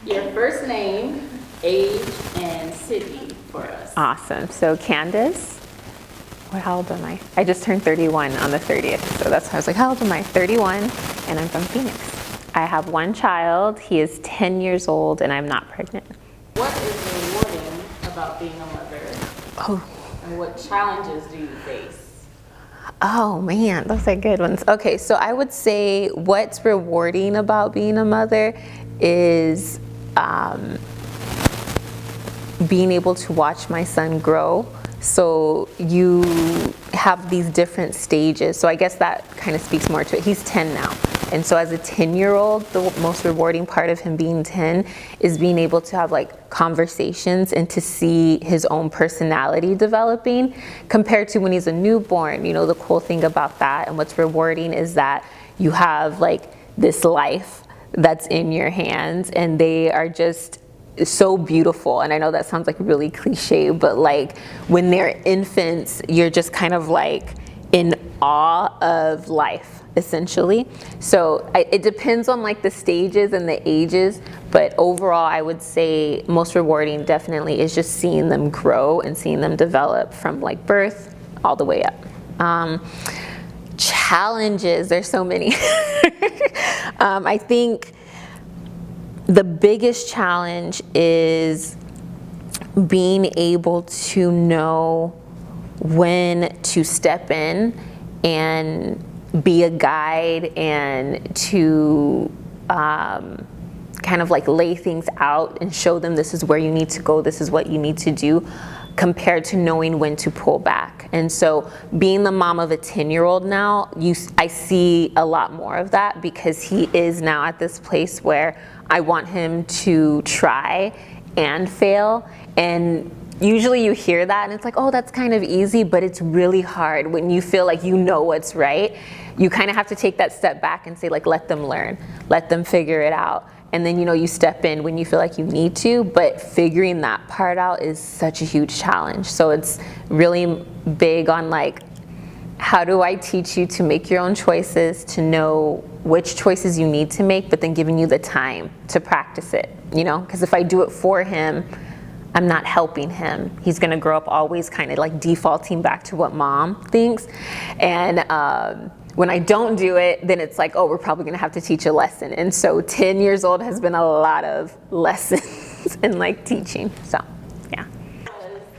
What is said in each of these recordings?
your first name, age, and city for us. Awesome. So Candice, how old am I? I just turned 31 on the 30th. So that's why I was like, how old am I? 31, and I'm from Phoenix. I have one child. He is 10 years old, and I'm not pregnant. What is rewarding about being a mother? Oh. And what challenges do you face? Oh man, those are good ones. Okay, so I would say what's rewarding about being a mother is being able to watch my son grow. So you have these different stages. So I guess that kind of speaks more to it. He's 10 now. And so as a 10-year-old, the most rewarding part of him being 10 is being able to have like conversations and to see his own personality developing compared to when he's a newborn. You know, the cool thing about that and what's rewarding is that you have like this life that's in your hands and they are just so beautiful. And I know that sounds like really cliche, but like when they're infants, you're just kind of like in awe of life, essentially. So it depends on like the stages and the ages, but overall I would say most rewarding definitely is just seeing them grow and seeing them develop from like birth all the way up. Challenges, there's so many. I think the biggest challenge is being able to know when to step in and be a guide and to kind of like lay things out and show them this is where you need to go, this is what you need to do, compared to knowing when to pull back. And so being the mom of a 10-year-old now, I see a lot more of that because he is now at this place where I want him to try and fail. And usually you hear that and it's like, oh, that's kind of easy, but it's really hard when you feel like you know what's right. You kind of have to take that step back and say like, let them learn, let them figure it out. And then, you know, you step in when you feel like you need to, but figuring that part out is such a huge challenge. So it's really big on like, how do I teach you to make your own choices, to know which choices you need to make, but then giving you the time to practice it, you know? Because if I do it for him, I'm not helping him. He's gonna grow up always kind of like defaulting back to what mom thinks. And when I don't do it, then it's like, oh, we're probably gonna have to teach a lesson. And so 10 years old has been a lot of lessons in like teaching, so yeah.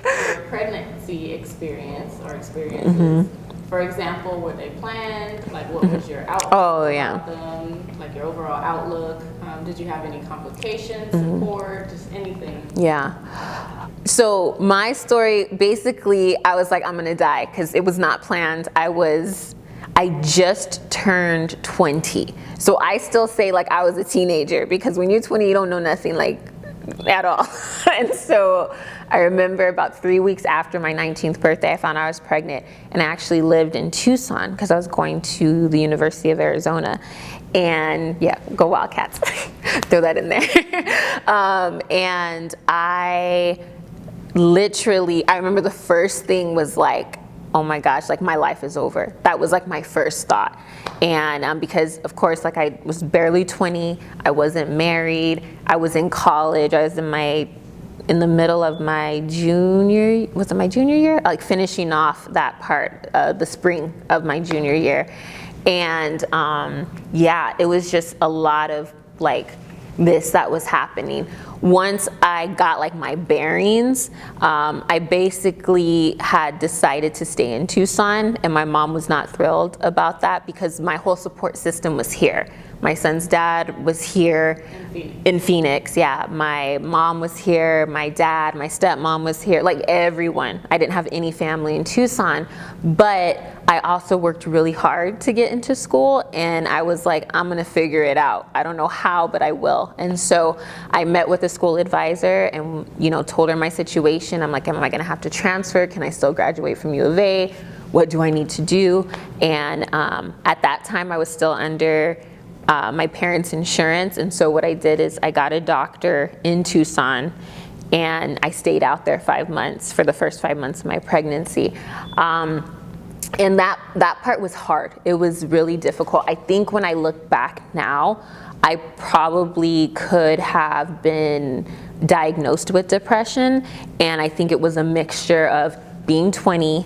Your pregnancy experience or experiences, for example, were they planned? Like what was your outlook about them? Like your overall outlook? Did you have any complications, support, just anything? Yeah. So my story, basically, I was like, I'm gonna die because it was not planned. I just turned 20. So I still say like I was a teenager because when you're 20, you don't know nothing like at all. And so I remember about 3 weeks after my 19th birthday, I found out I was pregnant, and I actually lived in Tucson because I was going to the University of Arizona. And yeah, go Wildcats, throw that in there. And I remember the first thing was like, oh my gosh, like my life is over. That was like my first thought. And because of course, like I was barely 20, I wasn't married, I was in college, I was in the middle of my junior year? Like finishing off that part, the spring of my junior year. And yeah, it was just a lot of like that was happening. Once I got like my bearings, I basically had decided to stay in Tucson, and my mom was not thrilled about that because my whole support system was here. My son's dad was here in Phoenix. Yeah, my mom was here, my dad, my stepmom was here, like everyone. I didn't have any family in Tucson, but I also worked really hard to get into school, and I was like, I'm gonna figure it out. I don't know how, but I will. And so I met with a school advisor and, you know, told her my situation. I'm like, am I gonna have to transfer? Can I still graduate from U of A? What do I need to do? And at that time I was still under my parents' insurance, and so what I did is I got a doctor in Tucson, and I stayed out there 5 months for the first 5 months of my pregnancy. And that part was hard. It was really difficult. I think when I look back now, I probably could have been diagnosed with depression, and I think it was a mixture of being 20,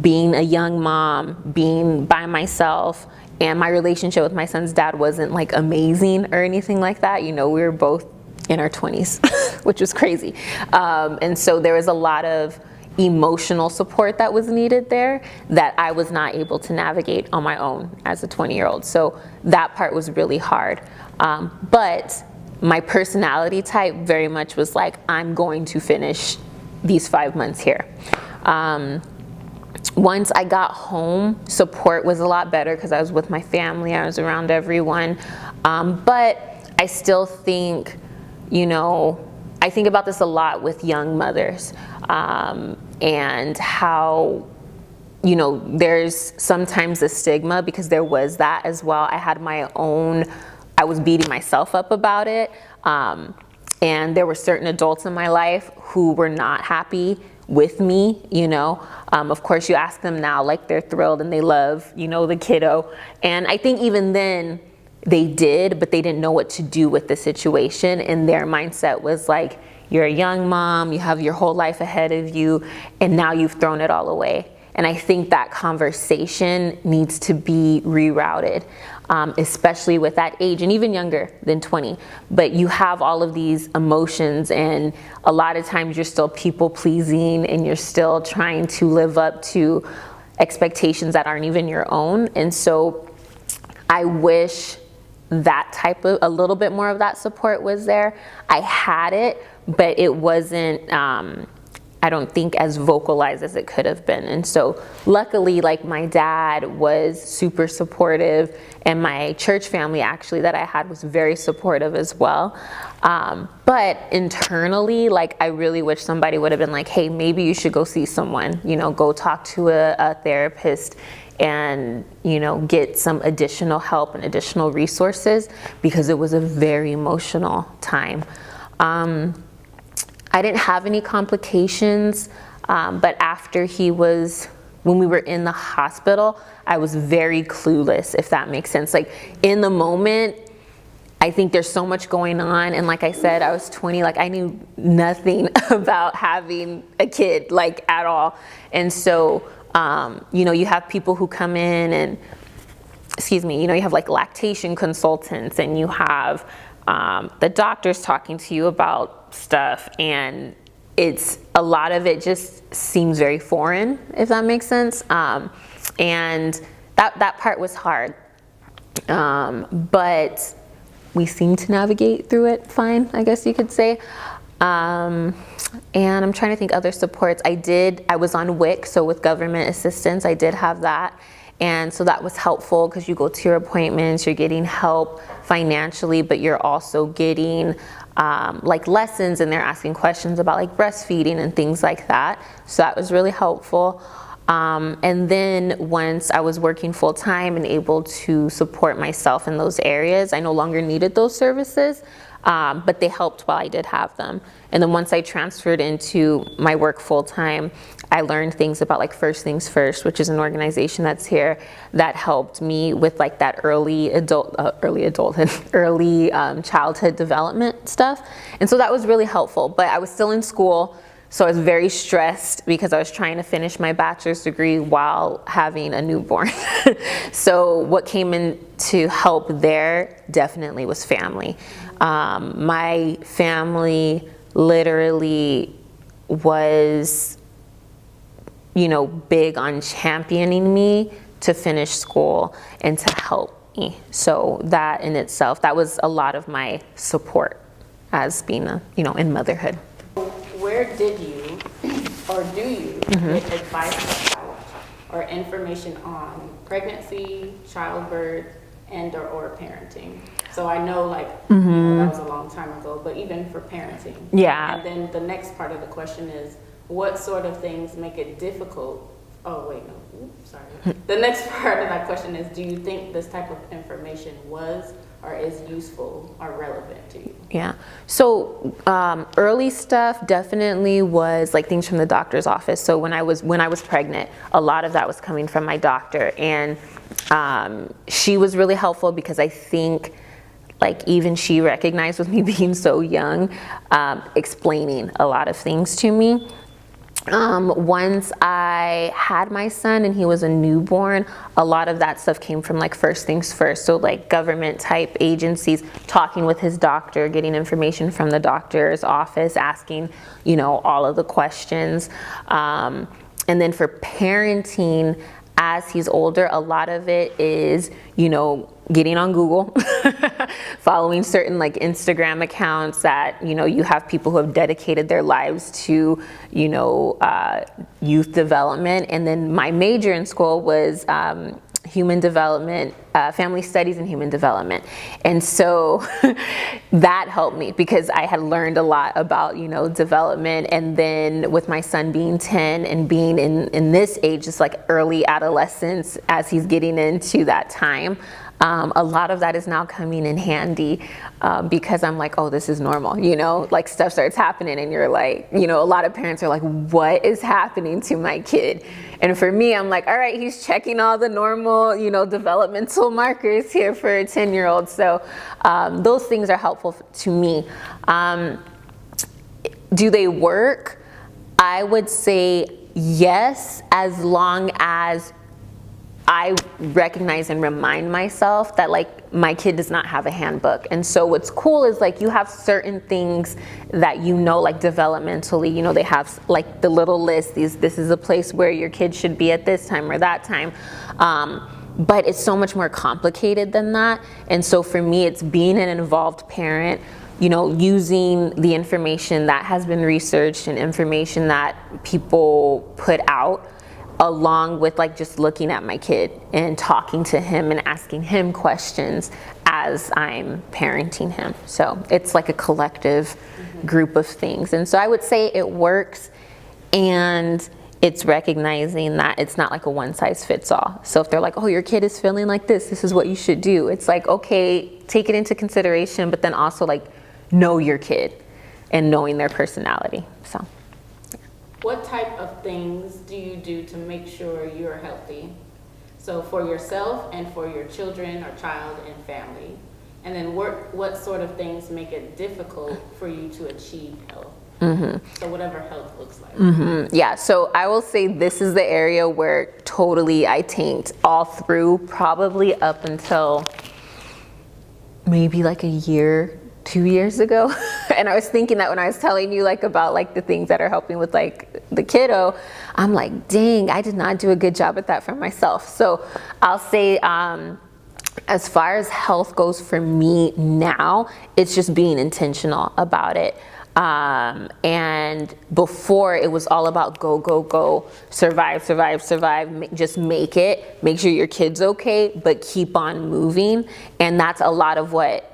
being a young mom, being by myself, and my relationship with my son's dad wasn't like amazing or anything like that. You know, we were both in our 20s, which was crazy. And so there was a lot of emotional support that was needed there that I was not able to navigate on my own as a 20-year-old. So that part was really hard. But my personality type very much was like, I'm going to finish these 5 months here. Once I got home, support was a lot better because I was with my family, I was around everyone. But I still think, you know, I think about this a lot with young mothers, and how, you know, there's sometimes a stigma, because there was that as well. I had my own, I was beating myself up about it. And there were certain adults in my life who were not happy with me, you know. Of course, you ask them now, like, they're thrilled and they love, you know, the kiddo. And I think even then they did, but they didn't know what to do with the situation. And their mindset was like, you're a young mom, you have your whole life ahead of you, and now you've thrown it all away. And I think that conversation needs to be rerouted, especially with that age, and even younger than 20. But you have all of these emotions, and a lot of times you're still people pleasing, and you're still trying to live up to expectations that aren't even your own. And so I wish that type of, a little bit more of that support was there. I had it, but it wasn't, I don't think, as vocalized as it could have been. And so luckily, like, my dad was super supportive, and my church family actually that I had was very supportive as well. But internally, like, I really wish somebody would have been like, hey, maybe you should go see someone, you know, go talk to a therapist, and, you know, get some additional help and additional resources, because it was a very emotional time. I didn't have any complications, but after when we were in the hospital, I was very clueless, if that makes sense. Like, in the moment, I think there's so much going on, and like I said, I was 20, like, I knew nothing about having a kid, like, at all. And so, you know, you have people who come in and, you know, you have like lactation consultants, and you have the doctors talking to you about stuff, and it's, a lot of it just seems very foreign, if that makes sense. And that part was hard, but we seem to navigate through it fine, I guess you could say. And I'm trying to think other supports. I was on WIC, so with government assistance, I did have that. And so that was helpful, because you go to your appointments, you're getting help financially, but you're also getting like lessons, and they're asking questions about like breastfeeding and things like that. So that was really helpful. And then once I was working full time and able to support myself in those areas, I no longer needed those services, but they helped while I did have them. And then once I transferred into my work full time, I learned things about like First Things First, which is an organization that's here that helped me with like that early childhood development stuff. And so that was really helpful, but I was still in school. So I was very stressed because I was trying to finish my bachelor's degree while having a newborn. So what came in to help there definitely was family. My family literally was, you know, big on championing me to finish school and to help me. So that in itself, that was a lot of my support as being, in motherhood. Where did you, or do you, get advice about or information on pregnancy, childbirth, and or parenting? So I know, like, that was a long time ago, but even for parenting. Yeah. And then the next part of the question is, what sort of things make it difficult? Oh, wait, no. Oops, sorry. The next part of that question is, do you think this type of information was or is useful or relevant to you? Yeah. So early stuff definitely was like things from the doctor's office. So when I was pregnant, a lot of that was coming from my doctor, and she was really helpful because I think like even she recognized with me being so young, explaining a lot of things to me. Once I had my son and he was a newborn, a lot of that stuff came from like First Things First. So like government type agencies, talking with his doctor, getting information from the doctor's office, asking, you know, all of the questions. And then for parenting, as he's older, a lot of it is, you know, getting on Google, following certain like Instagram accounts that, you know, you have people who have dedicated their lives to, you know, youth development. And then my major in school was human development, family studies and human development. And so that helped me because I had learned a lot about, you know, development. And then with my son being 10 and being in this age, just like early adolescence, as he's getting into that time, a lot of that is now coming in handy because I'm like, oh, this is normal, you know, like stuff starts happening and you're like, you know, a lot of parents are like, what is happening to my kid? And for me, I'm like, all right, he's checking all the normal, you know, developmental markers here for a 10-year-old. So those things are helpful to me. Do they work? I would say yes, as long as I recognize and remind myself that like my kid does not have a handbook. And so what's cool is like you have certain things that you know, like developmentally, you know, they have like the little list, this is a place where your kid should be at this time or that time. But it's so much more complicated than that. And so for me, it's being an involved parent, you know, using the information that has been researched and information that people put out, along with like just looking at my kid and talking to him and asking him questions as I'm parenting him. So it's like a collective group of things. And so I would say it works, and it's recognizing that it's not like a one size fits all. So if they're like, oh, your kid is feeling like this is what you should do. It's like, okay, take it into consideration, but then also like know your kid and knowing their personality. So. What type of things do you do to make sure you're healthy? So for yourself and for your children or child and family. And then what sort of things make it difficult for you to achieve health? Mm-hmm. So whatever health looks like. Mm-hmm. Yeah, so I will say this is the area where totally I tanked all through, probably up until maybe like a year, 2 years ago. And I was thinking that when I was telling you like about like the things that are helping with like the kiddo, I'm like, dang, I did not do a good job at that for myself. So I'll say as far as health goes for me now, it's just being intentional about it. And before it was all about go, go, go, survive, survive, survive, just make it, make sure your kid's okay, but keep on moving. And that's a lot of what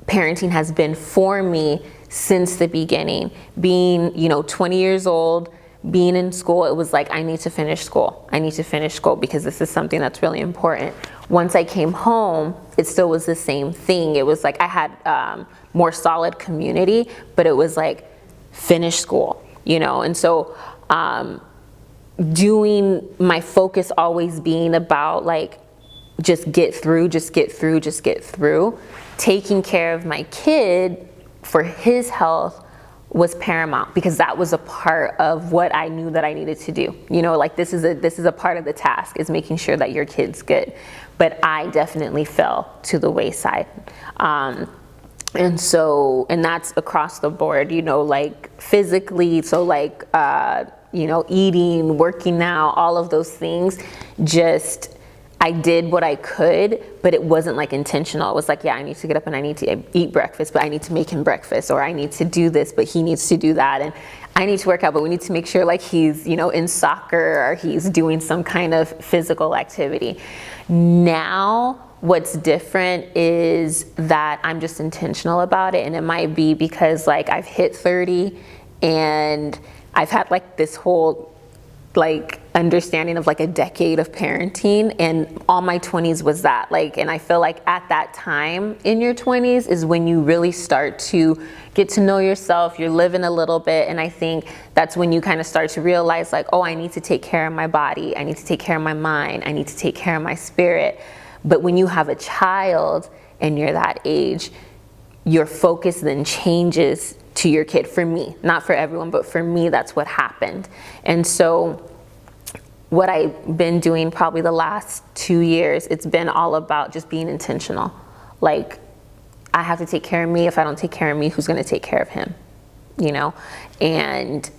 parenting has been for me since the beginning. Being, you know, 20 years old, being in school, it was like, I need to finish school. I need to finish school because this is something that's really important. Once I came home, it still was the same thing. It was like I had more solid community, but it was like, finish school, you know? And so doing my focus always being about like, just get through, just get through, just get through. Taking care of my kid for his health was paramount because that was a part of what I knew that I needed to do. You know, like this is a part of the task, is making sure that your kid's good. But I definitely fell to the wayside. And that's across the board, you know, like physically, so like, you know, eating, working out, all of those things, just, I did what I could, but it wasn't like intentional. It was like, yeah, I need to get up and I need to eat breakfast, but I need to make him breakfast, or I need to do this, but he needs to do that. And I need to work out, but we need to make sure like he's, you know, in soccer or he's doing some kind of physical activity. Now, what's different is that I'm just intentional about it. And it might be because like I've hit 30 and I've had like this whole like understanding of like a decade of parenting, and all my 20s was that, like, and I feel like at that time in your 20s is when you really start to get to know yourself, you're living a little bit, and I think that's when you kind of start to realize like, oh, I need to take care of my body, I need to take care of my mind, I need to take care of my spirit. But when you have a child and you're that age, your focus then changes to your kid. For me, not for everyone, but for me, that's what happened. And so what I've been doing probably the last 2 years, it's been all about just being intentional. Like, I have to take care of me. If I don't take care of me, who's going to take care of him? You know? And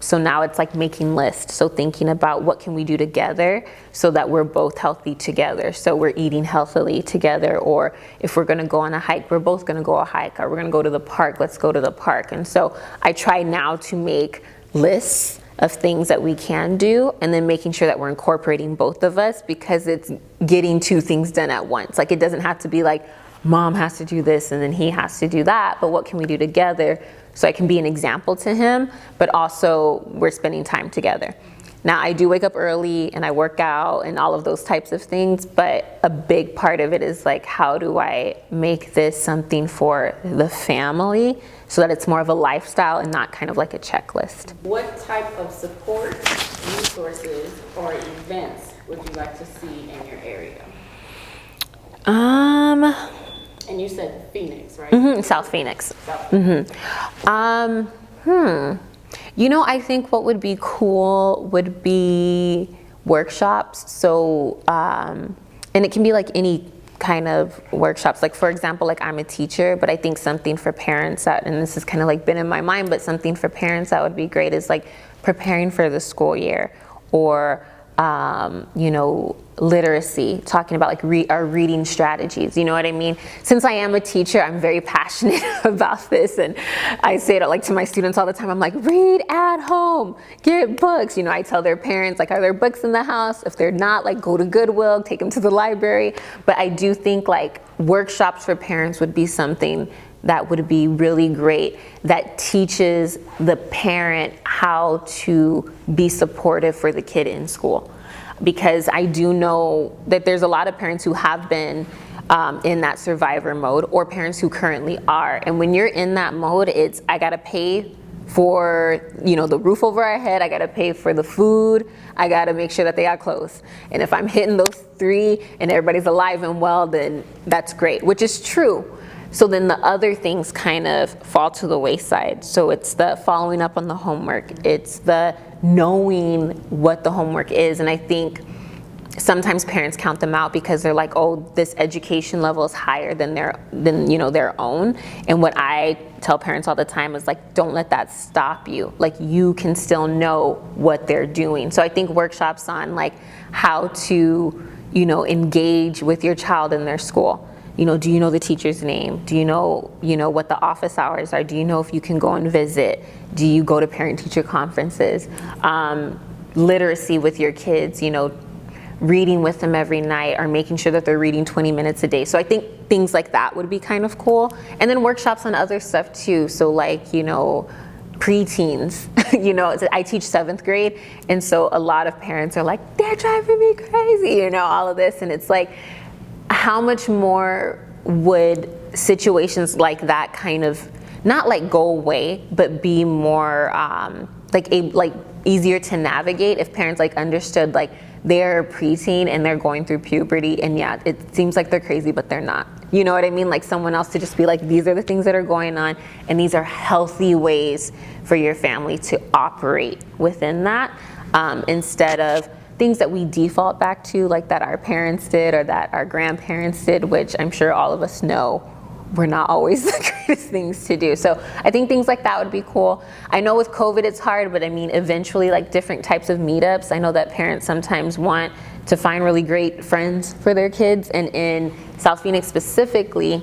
so now it's like making lists. So thinking about what can we do together so that we're both healthy together. So we're eating healthily together, or if we're going to go on a hike, we're both going to go a hike, or we're going to go to the park, let's go to the park. And so I try now to make lists of things that we can do, and then making sure that we're incorporating both of us, because it's getting 2 things done at once. Like, it doesn't have to be like, mom has to do this and then he has to do that, but what can we do together so I can be an example to him, but also we're spending time together. Now, I do wake up early and I work out and all of those types of things, but a big part of it is like, how do I make this something for the family so that it's more of a lifestyle and not kind of like a checklist? What type of support, resources, or events would you like to see in your area? And you said Phoenix, right? South Phoenix. South Phoenix. You know, I think what would be cool would be workshops. So, and it can be like any kind of workshops. Like, for example, like, I'm a teacher, but I think something for parents that, and this has kind of like been in my mind, but something for parents that would be great is like preparing for the school year, or you know, literacy, talking about like our reading strategies, you know what I mean? Since I am a teacher, I'm very passionate about this, and I say it like to my students all the time. I'm like, read at home, get books. You know, I tell their parents, like, are there books in the house? If they're not, like, go to Goodwill, take them to the library. But I do think like workshops for parents would be something that would be really great, that teaches the parent how to be supportive for the kid in school. Because I do know that there's a lot of parents who have been in that survivor mode, or parents who currently are. And when you're in that mode, it's, I gotta pay for, you know, the roof over our head, I gotta pay for the food, I gotta make sure that they got clothes. And if I'm hitting those 3 and everybody's alive and well, then that's great, which is true. So then the other things kind of fall to the wayside. So it's the following up on the homework. It's the knowing what the homework is. And I think sometimes parents count them out because they're like, oh, this education level is higher than their own. And what I tell parents all the time is like, don't let that stop you. Like, you can still know what they're doing. So I think workshops on like how to, you know, engage with your child in their school. You know, do you know the teacher's name? Do you know what the office hours are? Do you know if you can go and visit? Do you go to parent-teacher conferences? Literacy with your kids, you know, reading with them every night, or making sure that they're reading 20 minutes a day. So I think things like that would be kind of cool. And then workshops on other stuff too. So like, you know, preteens, you know, I teach 7th grade. And so a lot of parents are like, they're driving me crazy, you know, all of this. And it's like, how much more would situations like that kind of not like go away, but be more like easier to navigate if parents like understood like they're preteen and they're going through puberty, and yeah, it seems like they're crazy, but they're not. You know what I mean? Like someone else to just be like, these are the things that are going on, and these are healthy ways for your family to operate within that, instead of things that we default back to, like that our parents did or that our grandparents did, which I'm sure all of us know were not always the greatest things to do. So I think things like that would be cool. I know with COVID it's hard, but I mean, eventually like different types of meetups. I know that parents sometimes want to find really great friends for their kids, and in South Phoenix specifically,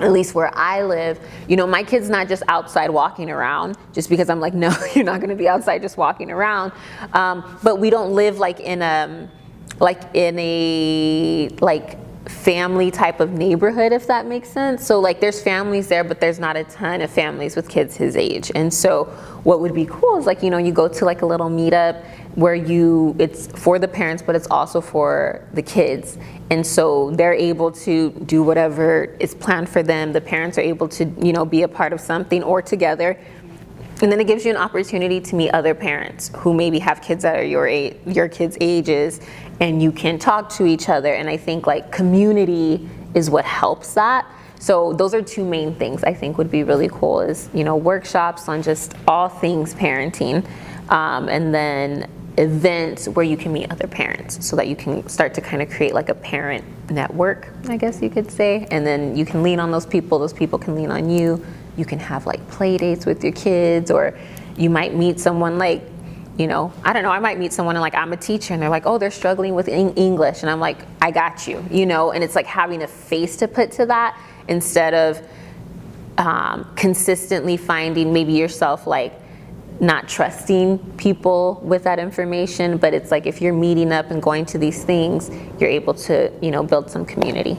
at least where I live, you know, my kid's not just outside walking around just because I'm like, no, you're not gonna be outside just walking around. But we don't live like in a family type of neighborhood, if that makes sense. So like there's families there, but there's not a ton of families with kids his age. And so what would be cool is like, you know, you go to like a little meetup where it's for the parents, but it's also for the kids. And so they're able to do whatever is planned for them. The parents are able to, you know, be a part of something or together. And then it gives you an opportunity to meet other parents who maybe have kids that are your kids' ages, and you can talk to each other. And I think like community is what helps that. So those are two main things I think would be really cool is, workshops on just all things parenting, and then events where you can meet other parents so that you can start to kind of create like a parent network, I guess you could say. And then you can lean on those people can lean on you. You can have like play dates with your kids, or you might meet someone like, I don't know, I might meet someone and like, I'm a teacher and they're like, oh, they're struggling with English. And I'm like, I got you, and it's like having a face to put to that instead of consistently finding maybe yourself like not trusting people with that information. But it's like if you're meeting up and going to these things, you're able to, build some community.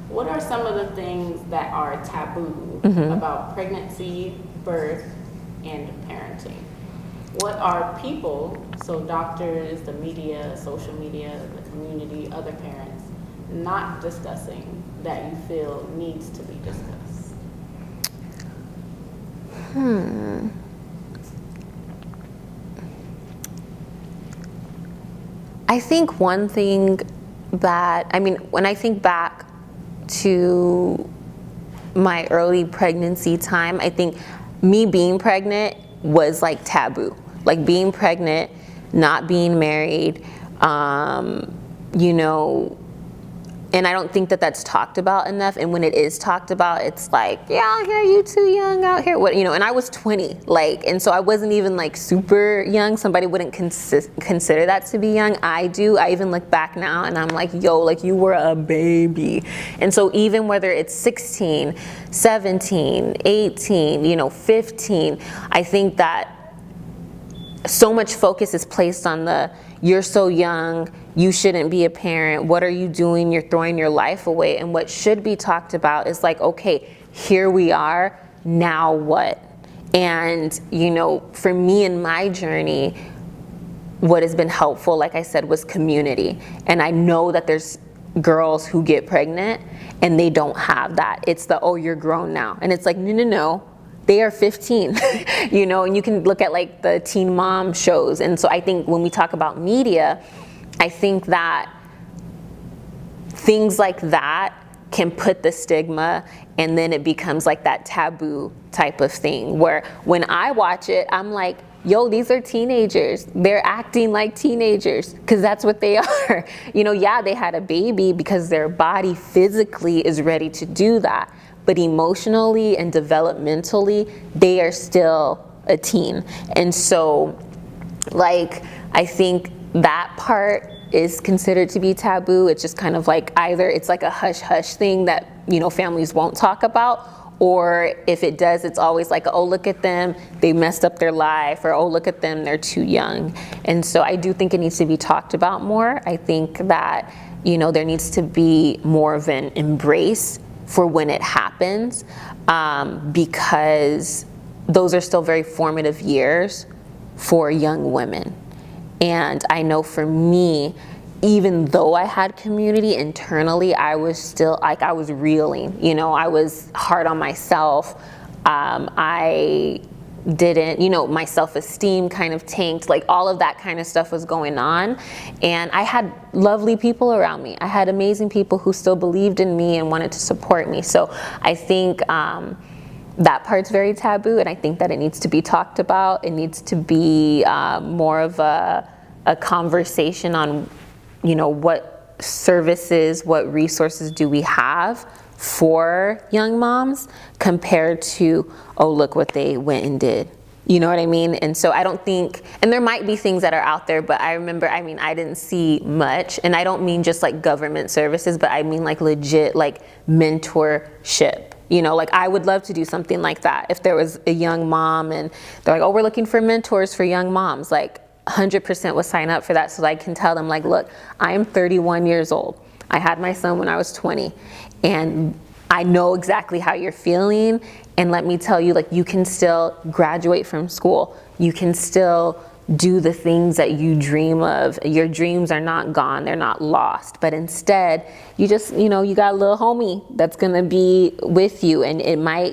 What are some of the things that are taboo about pregnancy, birth, and parenting? What are people, so doctors, the media, social media, the community, other parents, not discussing that you feel needs to be discussed? I think one thing that, when I think back to my early pregnancy time, I think me being pregnant was like taboo. Like being pregnant, not being married, and I don't think that that's talked about enough. And when it is talked about, it's like, yeah, you too young out here. And I was 20, and so I wasn't even like super young. Somebody wouldn't consider that to be young. I do. I even look back now and I'm like, yo, like you were a baby. And so even whether it's 16, 17, 18, 15, I think that so much focus is placed on you're so young, you shouldn't be a parent, what are you doing, you're throwing your life away. And what should be talked about is like, okay, here we are, now what? And, for me in my journey, what has been helpful, like I said, was community. And I know that there's girls who get pregnant and they don't have that. It's oh, you're grown now. And it's like, no. They are 15, and you can look at like the teen mom shows. And so I think when we talk about media, I think that things like that can put the stigma, and then it becomes like that taboo type of thing where when I watch it, I'm like, yo, these are teenagers. They're acting like teenagers because that's what they are. Yeah, they had a baby because their body physically is ready to do that. But emotionally and developmentally, they are still a teen. And so, I think that part is considered to be taboo. It's just kind of like either it's like a hush-hush thing that, families won't talk about, or if it does, it's always like, oh, look at them, they messed up their life, or oh, look at them, they're too young. And so I do think it needs to be talked about more. I think that, there needs to be more of an embrace for when it happens, because those are still very formative years for young women. And I know for me, even though I had community internally, I was still I was reeling, I was hard on myself. I didn't, my self-esteem kind of tanked, like all of that kind of stuff was going on. And I had lovely people around me. I had amazing people who still believed in me and wanted to support me. So I think that part's very taboo, and I think that it needs to be talked about. It needs to be more of a conversation on, what services, what resources do we have for young moms compared to, oh, look what they went and did. You know what I mean? And so I don't think, and there might be things that are out there, but I remember, I didn't see much. And I don't mean just like government services, but I mean like legit like mentorship. I would love to do something like that. If there was a young mom and they're like, oh, we're looking for mentors for young moms, 100% would sign up for that. So I can tell them look, I am 31 years old. I had my son when I was 20. And I know exactly how you're feeling. And let me tell you, you can still graduate from school. You can still do the things that you dream of. Your dreams are not gone. They're not lost. But instead, you just, you got a little homie that's going to be with you. And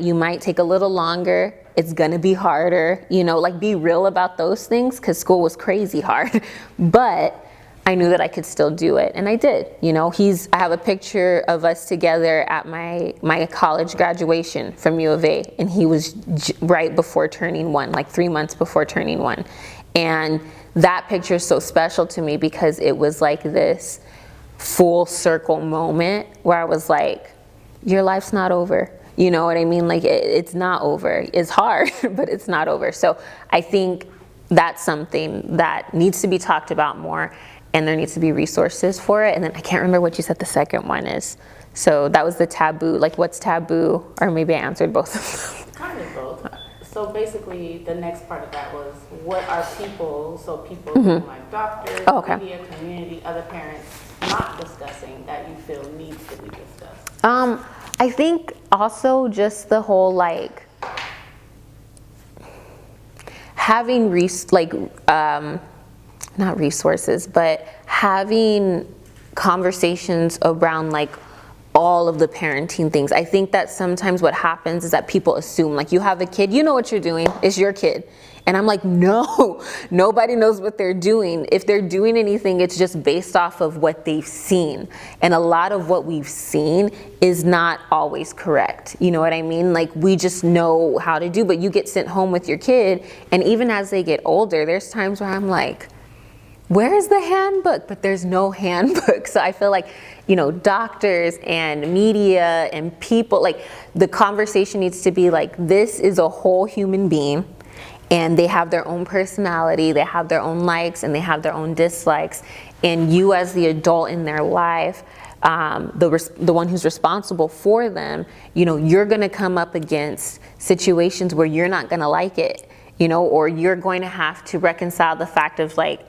you might take a little longer. It's going to be harder, be real about those things, because school was crazy hard. But I knew that I could still do it, and I did. I have a picture of us together at my college graduation from U of A, and he was right before turning 1, like 3 months before turning 1. And that picture is so special to me because it was like this full circle moment where I was like, your life's not over. You know what I mean? Like, it's not over. It's hard, but it's not over. So I think that's something that needs to be talked about more, and there needs to be resources for it. And then I can't remember what you said the second one is. So that was the taboo, like what's taboo? Or maybe I answered both of them. Kind of both. So basically, the next part of that was, what are people, so people like doctors, media, community, other parents, not discussing that you feel needs to be discussed? I think also just the whole, like, having not resources, but having conversations around, like, all of the parenting things. I think that sometimes what happens is that people assume, like, you have a kid, you know what you're doing, it's your kid. And I'm like, no, nobody knows what they're doing. If they're doing anything, it's just based off of what they've seen. And a lot of what we've seen is not always correct. You know what I mean? Like, we just know how to do, but you get sent home with your kid, and even as they get older, there's times where I'm like, where's the handbook? But there's no handbook. So I feel like, doctors and media and people, like, the conversation needs to be like, this is a whole human being, and they have their own personality, they have their own likes, and they have their own dislikes. And you, as the adult in their life, the one who's responsible for them, you're going to come up against situations where you're not going to like it, or you're going to have to reconcile the fact of, like,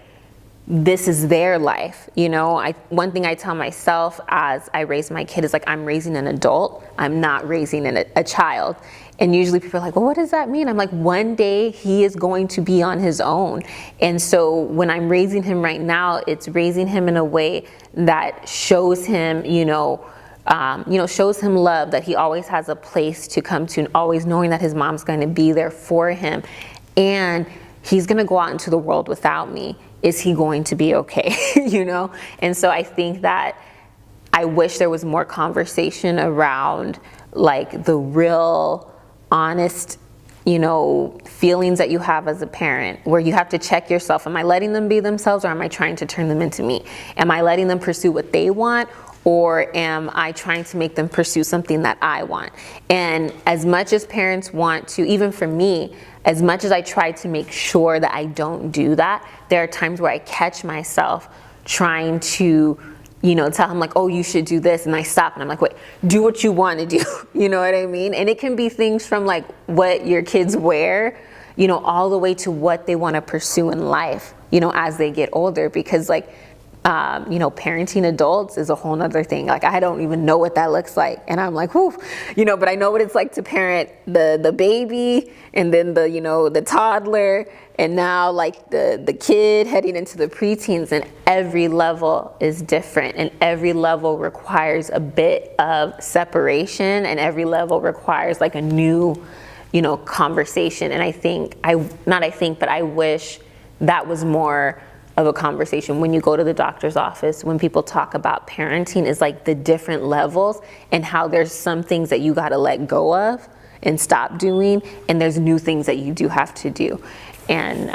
this is their life. One thing I tell myself as I raise my kid is, like, I'm raising an adult, I'm not raising a child. And usually people are like, well, what does that mean? I'm like, one day he is going to be on his own. And so when I'm raising him right now, it's raising him in a way that shows him, shows him love, that he always has a place to come to, and always knowing that his mom's going to be there for him. And he's going to go out into the world without me. Is he going to be okay? And so I think that I wish there was more conversation around, like, the real honest, feelings that you have as a parent, where you have to check yourself. Am I letting them be themselves, or am I trying to turn them into me? Am I letting them pursue what they want, or am I trying to make them pursue something that I want? And as much as parents want to, even for me, as much as I try to make sure that I don't do that, there are times where I catch myself trying to, tell him, like, oh, you should do this, and I stop, and I'm like, wait, do what you want to do. You know what I mean? And it can be things from, like, what your kids wear, all the way to what they want to pursue in life, as they get older, because, like, parenting adults is a whole nother thing. Like, I don't even know what that looks like. And I'm like, whew, but I know what it's like to parent the baby, and then the toddler, and now, like, the kid heading into the preteens, and every level is different, and every level requires a bit of separation, and every level requires, like, a new, conversation. And I wish that was more of a conversation when you go to the doctor's office, when people talk about parenting, is, like, the different levels, and how there's some things that you got to let go of and stop doing, and there's new things that you do have to do. And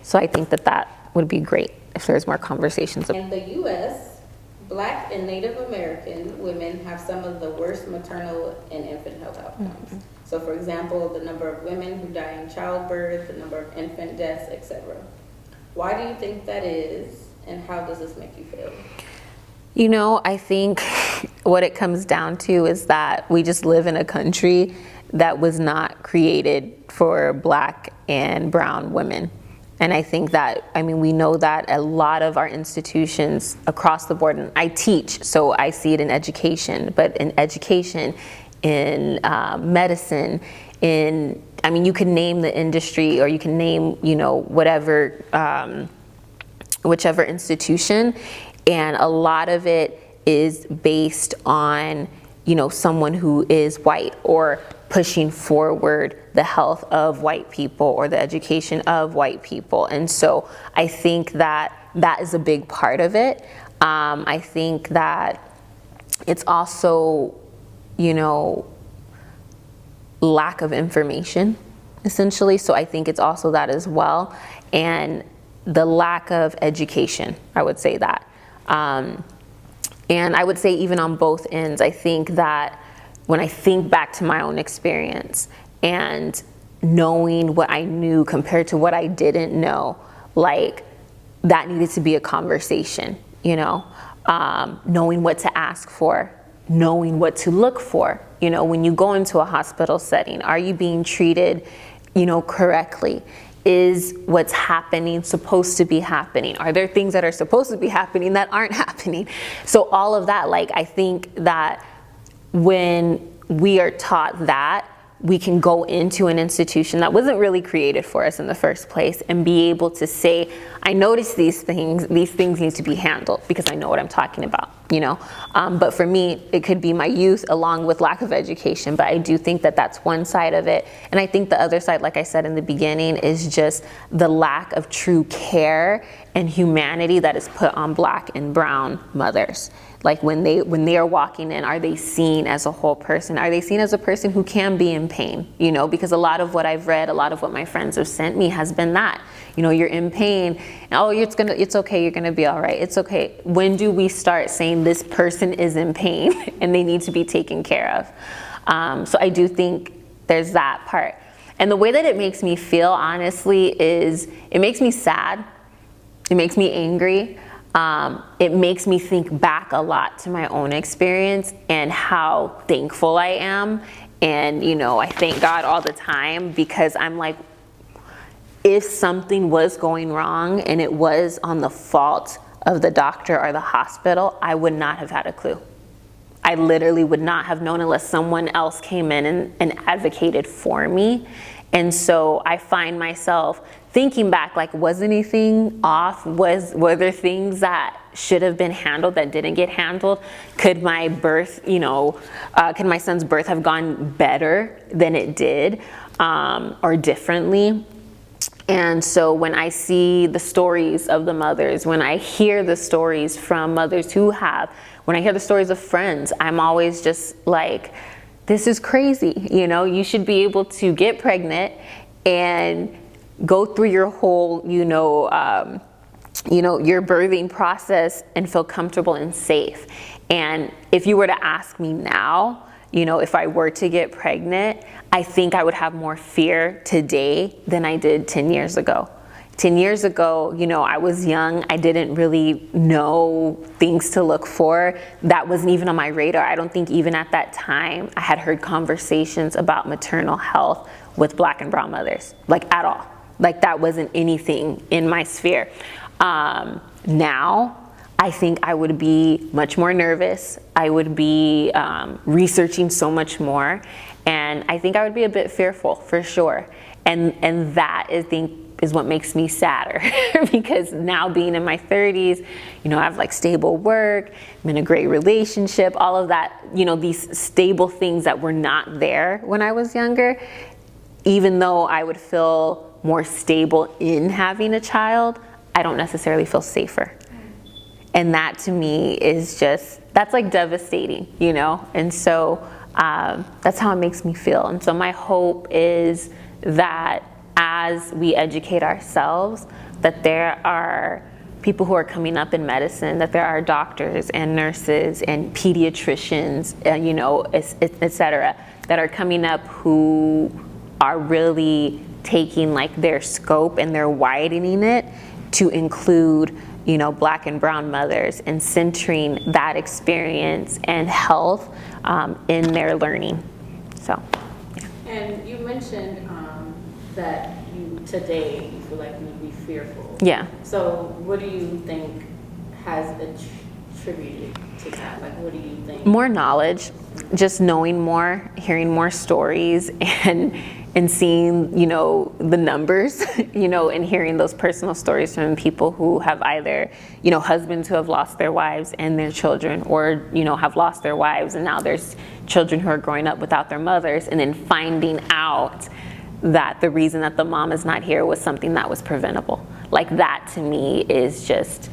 so I think that would be great if there's more conversations. In the U.S., Black and Native American women have some of the worst maternal and infant health outcomes. So, for example, the number of women who die in childbirth, the number of infant deaths, etc. Why do you think that is, and how does this make you feel? I think what it comes down to is that we just live in a country that was not created for Black and brown women. And I think that, we know that a lot of our institutions across the board, and I teach, so I see it in education, but in education, in medicine, you can name the industry, or you can name, whatever, whichever institution, and a lot of it is based on, someone who is white, or pushing forward the health of white people, or the education of white people. And so I think that, that is a big part of it. I think that it's also, you know, lack of information, essentially. So I think it's also that as well. And the lack of education, I would say that. And I would say even on both ends, I think that when I think back to my own experience and knowing what I knew compared to what I didn't know, like that needed to be a conversation, you know, knowing what to ask for, knowing what to look for. You know, when you go into a hospital setting, are you being treated, you know, correctly? Is what's happening supposed to be happening? Are there things that are supposed to be happening that aren't happening? So all of that, like, I think that when we are taught that, we can go into an institution that wasn't really created for us in the first place and be able to say, I notice these things need to be handled because I know what I'm talking about, you know? But for me, it could be my youth along with lack of education, but I do think that that's one side of it. And I think the other side, like I said in the beginning, is just the lack of true care and humanity that is put on Black and brown mothers. Like when they are walking in, are they seen as a whole person? Are they seen as a person who can be in pain? You know, because a lot of what I've read, a lot of what my friends have sent me has been that, you know, you're in pain. Oh, it's okay. You're gonna be all right. It's okay. When do we start saying this person is in pain and they need to be taken care of? So I do think there's that part. And the way that it makes me feel, honestly, is it makes me sad. It makes me angry. It makes me think back a lot to my own experience and how thankful I am. And, you know, I thank God all the time because I'm like, if something was going wrong and it was on the fault of the doctor or the hospital, I would not have had a clue. I literally would not have known unless someone else came in and advocated for me. And so I find myself thinking back, like, was anything off? Were there things that should have been handled that didn't get handled? Could my birth, you know, could my son's birth have gone better than it did, or differently? And so when I see the stories of the mothers, when I hear the stories from mothers who have, when I hear the stories of friends, I'm always just like, this is crazy. You know, you should be able to get pregnant and go through your whole, your birthing process and feel comfortable and safe. And if you were to ask me now, you know, if I were to get pregnant, I think I would have more fear today than I did 10 years ago. 10 years ago, you know, I was young. I didn't really know things to look for. That wasn't even on my radar. I don't think even at that time I had heard conversations about maternal health with Black and brown mothers, like at all. Like that wasn't anything in my sphere. Now, I think I would be much more nervous. I would be researching so much more. And I think I would be a bit fearful for sure. And that is what makes me sadder because now being in my 30s, you know, I have like stable work, I'm in a great relationship, all of that, you know, these stable things that were not there when I was younger. Even though I would feel more stable in having a child, I don't necessarily feel safer. And that to me is just, that's like devastating, you know? And so that's how it makes me feel. And so my hope is that as we educate ourselves, that there are people who are coming up in medicine, that there are doctors and nurses and pediatricians, you know, et cetera, that are coming up who are really taking like their scope and they're widening it to include, you know, Black and brown mothers and centering that experience and health in their learning. So, yeah. And you mentioned that today you feel like you'd be fearful. Yeah. So what do you think has attributed to that? Like, what do you think? More knowledge, just knowing more, hearing more stories, and seeing, you know, the numbers, you know, and hearing those personal stories from people who have either, you know, husbands who have lost their wives and their children, or, you know, have lost their wives and now there's children who are growing up without their mothers, and then finding out that the reason that the mom is not here was something that was preventable. Like that to me is just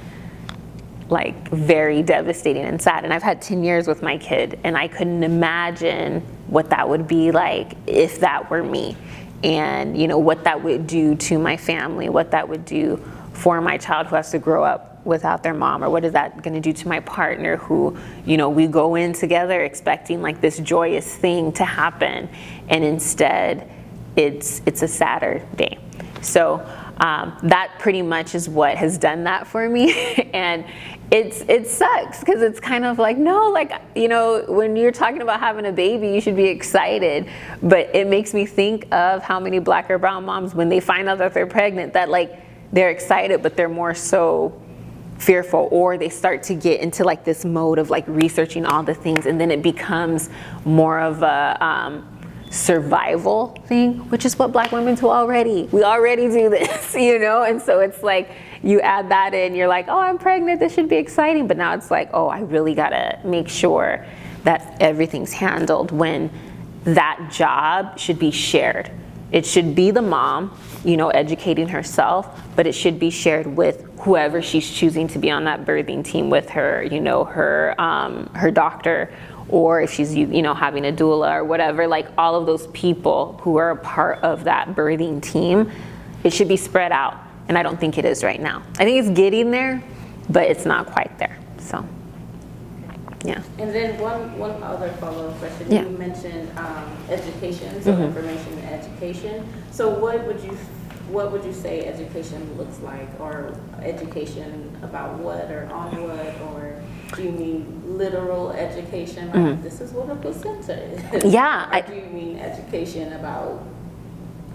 like very devastating and sad. And I've had 10 years with my kid, and I couldn't imagine what that would be like if that were me. And you know, what that would do to my family, what that would do for my child who has to grow up without their mom, or what is that going to do to my partner who, you know, we go in together expecting like this joyous thing to happen, and instead it's a sadder day. So that pretty much is what has done that for me. And it sucks, because it's kind of like, no, like, you know, when you're talking about having a baby, you should be excited. But it makes me think of how many Black or brown moms, when they find out that they're pregnant, that like they're excited, but they're more so fearful, or they start to get into like this mode of like researching all the things, and then it becomes more of a survival thing, which is what Black women do already. We already do this, you know? And so it's like, you add that in, you're like, oh, I'm pregnant, this should be exciting. But now it's like, oh, I really gotta make sure that everything's handled, when that job should be shared. It should be the mom, you know, educating herself, but it should be shared with whoever she's choosing to be on that birthing team with her, you know, her doctor, or if she's, you know, having a doula or whatever, like all of those people who are a part of that birthing team, it should be spread out. And I don't think it is right now. I think it's getting there, but it's not quite there. So, yeah. And then one other follow-up question. Yeah. You mentioned education, so information and education. So what would you say education looks like, or education about what, or on what, or do you mean literal education, like this is what a placenta is? Yeah. Or do you mean education about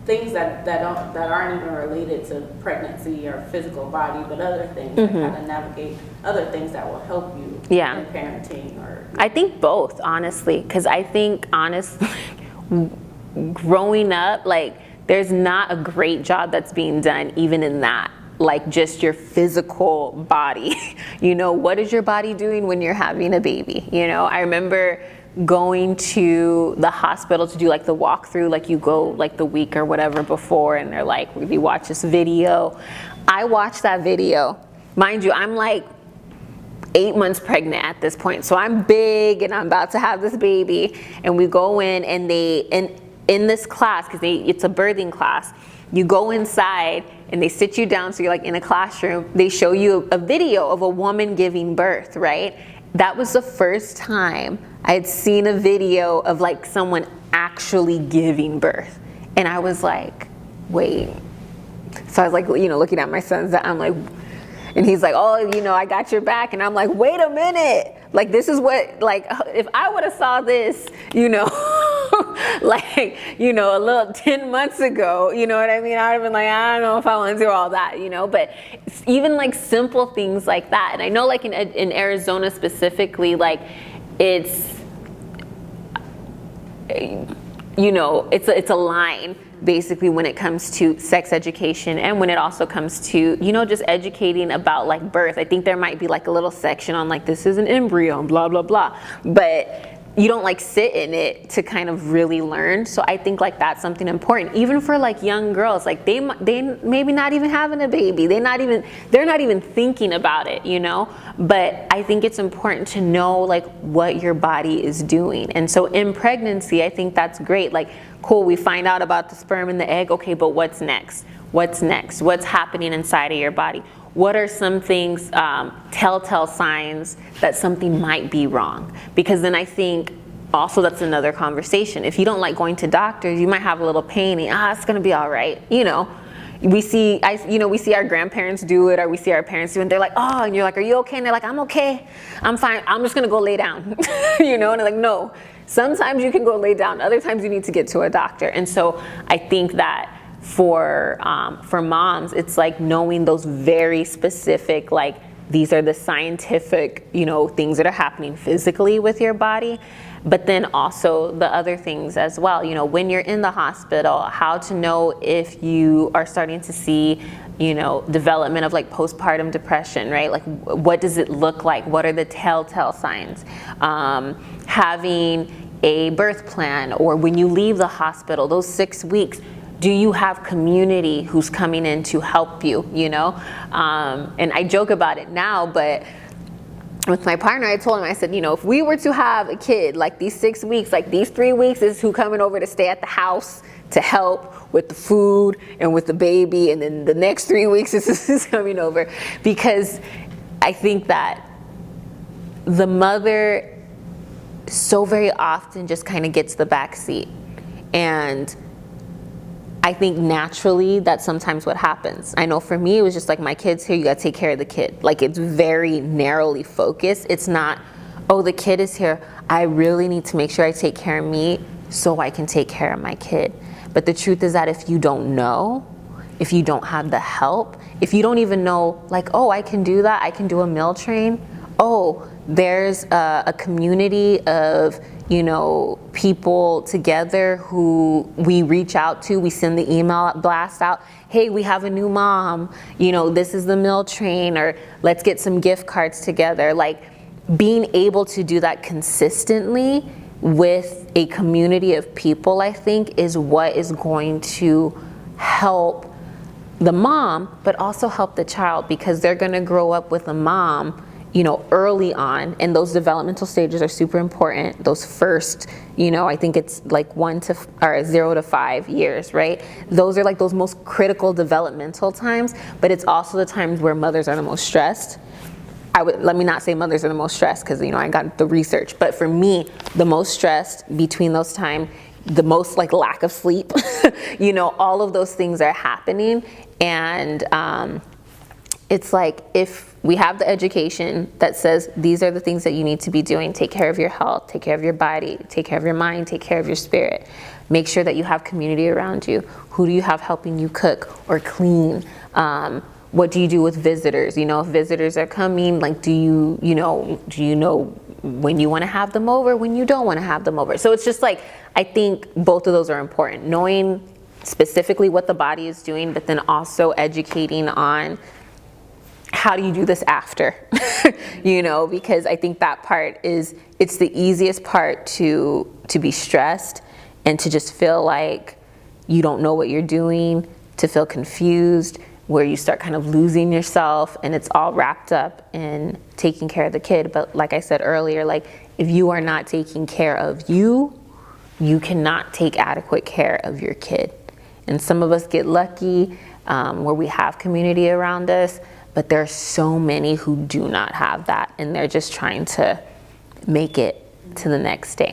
things that aren't even related to pregnancy or physical body, but other things, like how to navigate other things that will help you in parenting? Or I think both, honestly, because I think honestly, growing up, like there's not a great job that's being done even in that, like just your physical body. You know, what is your body doing when you're having a baby? You know, I remember going to the hospital to do like the walkthrough, like you go like the week or whatever before, and they're like, we watch this video. I watched that video. Mind you, I'm like 8 months pregnant at this point, so I'm big and I'm about to have this baby, and we go in, and in this class, because it's a birthing class, you go inside and they sit you down, so you're like in a classroom. They show you a video of a woman giving birth, right? That was the first time I had seen a video of like someone actually giving birth. And I was like, wait. So I was like, you know, looking at my son's, I'm like, and he's like, oh, you know, I got your back. And I'm like, wait a minute. Like, this is what, like, if I would have saw this, you know, like, you know, a little 10 months ago, you know what I mean? I would have been like, I don't know if I want to do all that, you know, but even like simple things like that. And I know like in Arizona specifically, like it's, you know, it's a line basically when it comes to sex education, and when it also comes to, you know, just educating about like birth. I think there might be like a little section on like, this is an embryo and blah, blah, blah. But you don't like sit in it to kind of really learn. So I think like that's something important, even for like young girls, like they maybe not even having a baby. They're not even thinking about it, you know? But I think it's important to know like what your body is doing. And so in pregnancy, I think that's great. Like, cool, we find out about the sperm and the egg. Okay, but what's next? What's next? What's happening inside of your body? What are some things, telltale signs that something might be wrong? Because then I think also that's another conversation. If you don't like going to doctors, you might have a little pain, and it's gonna be all right. You know, we see our grandparents do it, or we see our parents do it, and they're like, oh, and you're like, are you okay? And they're like, I'm okay, I'm fine, I'm just gonna go lay down. You know, and they're like, no, sometimes you can go lay down, other times you need to get to a doctor. And so I think that for moms, it's like knowing those very specific, like these are the scientific, you know, things that are happening physically with your body, but then also the other things as well. You know, when you're in the hospital, how to know if you are starting to see, you know, development of like postpartum depression, right? Like, what does it look like? What are the telltale signs? Having a birth plan, or when you leave the hospital, those 6 weeks, do you have community who's coming in to help you, you know? And I joke about it now, but with my partner, I told him, I said, you know, if we were to have a kid, like these 6 weeks, like these 3 weeks is who coming over to stay at the house to help with the food and with the baby, and then the next 3 weeks is coming over. Because I think that the mother so very often just kind of gets the back seat. And I think naturally that's sometimes what happens. I know for me, it was just like, my kid's here, you gotta take care of the kid. Like, it's very narrowly focused. It's not, oh, the kid is here, I really need to make sure I take care of me so I can take care of my kid. But the truth is that if you don't know, if you don't have the help, if you don't even know, like, oh, I can do that, I can do a meal train. Oh, there's a community of, you know, people together who we reach out to, we send the email blast out, hey, we have a new mom, you know, this is the meal train, or let's get some gift cards together. Like, being able to do that consistently with a community of people, I think, is what is going to help the mom, but also help the child, because they're gonna grow up with a mom, you know, early on, and those developmental stages are super important. Those first, you know, I think it's like 0 to 5 years, right? Those are like those most critical developmental times, but it's also the times where mothers are the most stressed. Let me not say mothers are the most stressed, because, you know, I got the research, but for me, the most stressed between those times, the most like lack of sleep, you know, all of those things are happening. And it's like, if we have the education that says these are the things that you need to be doing, take care of your health, take care of your body, take care of your mind, take care of your spirit, make sure that you have community around you. Who do you have helping you cook or clean? What do you do with visitors? You know, if visitors are coming, like, do you know when you want to have them over, when you don't want to have them over? So it's just like, I think both of those are important. Knowing specifically what the body is doing, but then also educating on how do you do this after, you know, because I think that part it's the easiest part to be stressed and to just feel like you don't know what you're doing, to feel confused, where you start kind of losing yourself, and it's all wrapped up in taking care of the kid. But like I said earlier, like, if you are not taking care of you, you cannot take adequate care of your kid. And some of us get lucky where we have community around us, but there are so many who do not have that, and they're just trying to make it to the next day.